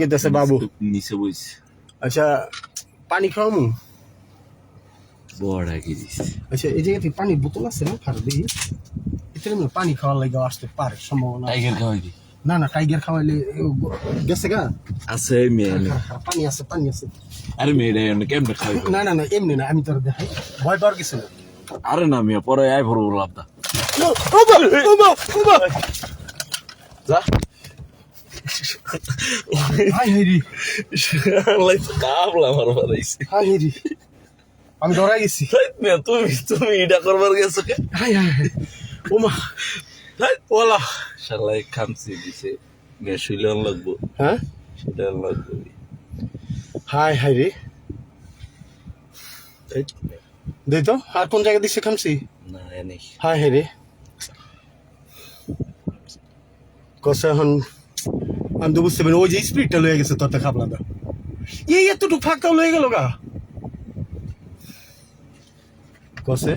গেতেছে বাবু নিচে বইস আচ্ছা পানি খাওয়ামু বড় আগে দিস আচ্ছা এই জায়গা থেকে পানির বোতল আছে না খারাপ দেখি এতে পানি খাওয়ার লাগে আসতে পারে সম্ভাবনা টাইগার খাওয়াই না না টাইগার খাওয়াইলে গেছে গা আছে মেয়ে পানি আছে আরে মেয়েটা কেমনে খাওয়াই না না না এমনি না আমি তোর দেখাই ভয় পাওয়ার কিছু না আরে না মেয়ে পরে আয় ভরবো লাভটা যা হাই হেরি কাবলা আমার বাড়াইছি হাই হেরি আমি ডরাই গেছি তুমি এটা করবার গেছো কে হাই হাই হাই ওমা ওলা শালাই খামছি দিছে গ্যাস হইলে লাগবো হ্যাঁ সেটা লাগবে হাই হাই রে দে তো আর কোন জায়গা দিচ্ছে খামছি না এনে হাই হাই রে কষা এখন আমি তো বুঝতে পারি ওই যে স্পিডটা লয়ে গেছে তোরটা খাবলাটা এই এতটুকু ফাঁকটাও লয়ে গেল গা কষে